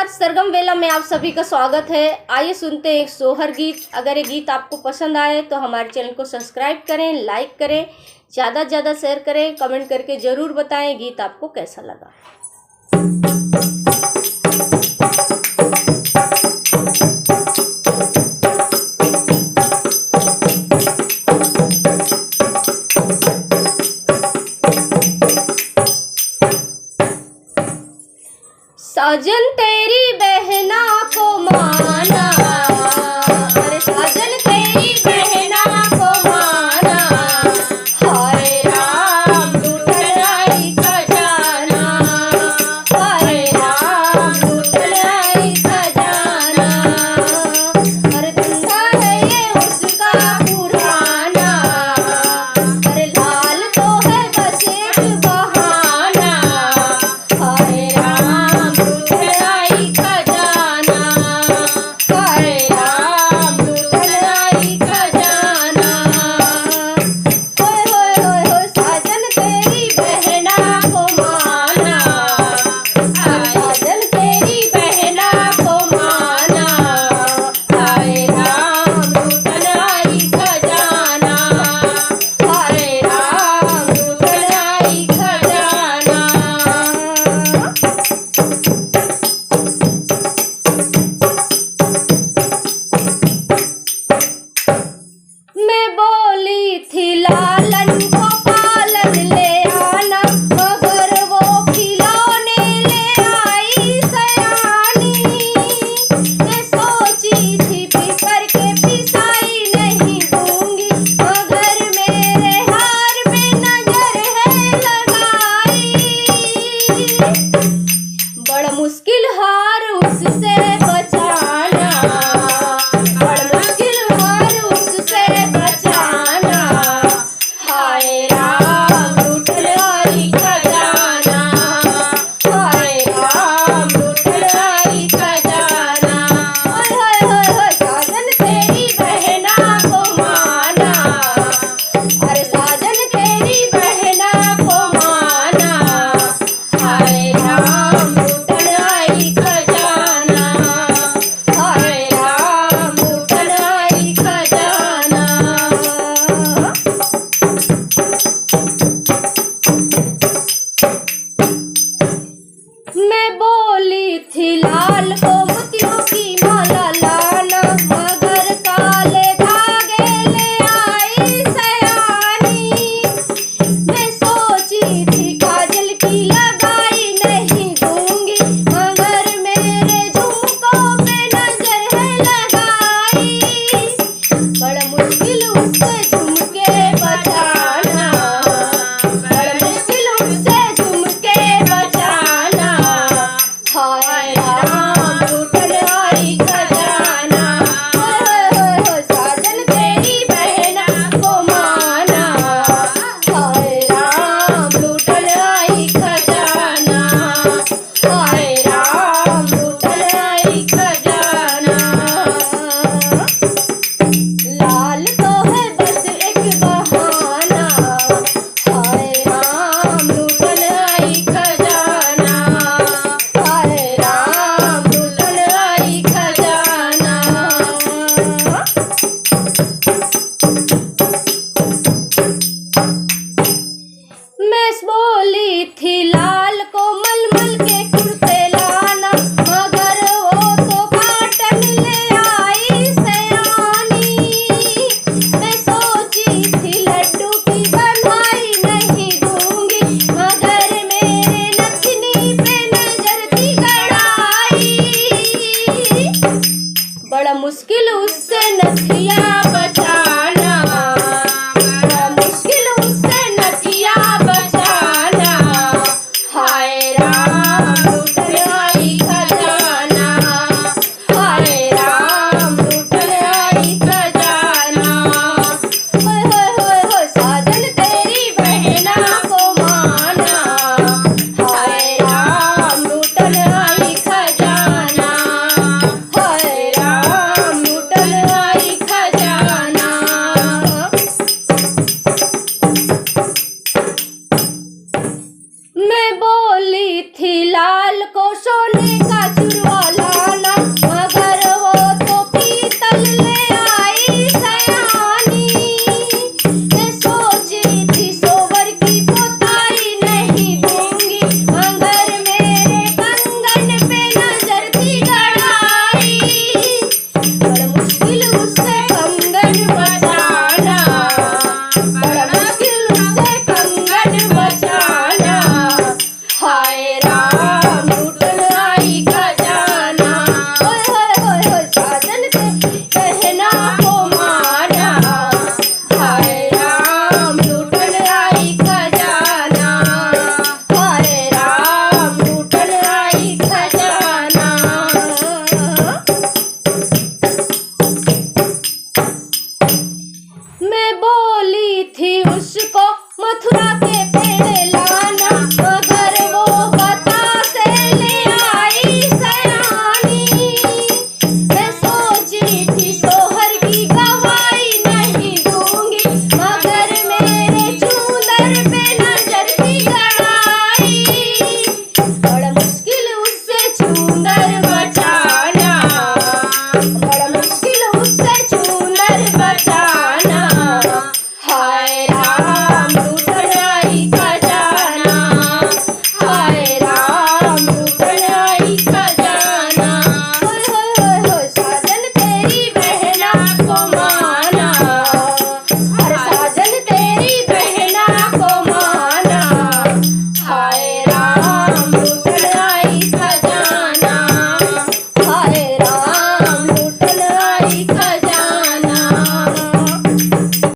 सरगम वेला में आप सभी का स्वागत है। आइए सुनते हैं एक सोहर गीत। अगर ये गीत आपको पसंद आए तो हमारे चैनल को सब्सक्राइब करें, लाइक करें, ज़्यादा से ज़्यादा शेयर करें, कमेंट करके ज़रूर बताएं गीत आपको कैसा लगा। साजन तेरी बहना को माना, अरे साजन तेरी बहना को माना, हाय राम लूटन आई खजाना, हाय राम लूटन आई खजाना। अरे धंधा है ये उसका पुराना, अरे लाल तो है बस एक बहाना, हाय राम लूटन आई खजाना, हाय राम लूटन आई खजाना। होय होय होय होय साजन तेरी बहना को माना, साजन तेरी बहना को माना, हाय राम लूटन आई खजाना, हाय राम लूटन आई खजाना। मैं बोली थी लालन को पालन ले आना, मगर वो खिलौने ले आई सयानी। मैं सोची थी पीपर के पिसाई नहीं दूंगी, मगर मेरे हार में नजर है लगाई। बड़ा मुश्किल हार उससे बचाना, बड़ा मुश्किल हार उससे बचाना, हाय राम लूटन आई खजाना, हाय राम लूटन आई खजाना। हाय हाय हाय हाय साजन तेरी बहना को माना, अरे साजन तेरी बहना को माना, हाय राम लूटन आई खजाना, हाय राम लूटन आई खजाना। मैं बोली थी लाल को मोतियों की माला लाना, मगर काले धागे ले आई सयानी। मैं सोची थी काजल की लगाई नहीं दूंगी, मगर मेरे झुमकों पे नजर है लगाई। बड़ा मुश्किल उससे झुमके बचाना, बड़ा मुश्किल उससे झुमके बचाना, हाय राम लूटन आई खजाना। होय होय होय साजन तेरी बहना को माना, हाय राम लूटन आई खजाना, हाय राम लूटन आई खजाना। लाल तो है बस एक बहाना, हाय राम लूटन आई खजाना, हाय राम लूटन आई खजाना। मैं बोली थी लाल को मलमल के कुर्ते लाना, मगर वो तो काटन ले आई सयानी। मैं सोची थी लड्डू की बधाई नहीं दूंगी, मगर मेरे नथनी पे नजर थी गड़ाई। बड़ा मुश्किल उससे नथिया बचाना, बड़ा मुश्किल उससे नथिया बचाना, हाय राम लूटन आई खजाना, हाय राम लूटन आई खजाना। होय होय होय होय साजन तेरी बहना को माना, हाय राम लूटन आई खजाना, हाय राम लूटन आई खजाना। मैं बोली थी लाल को सोना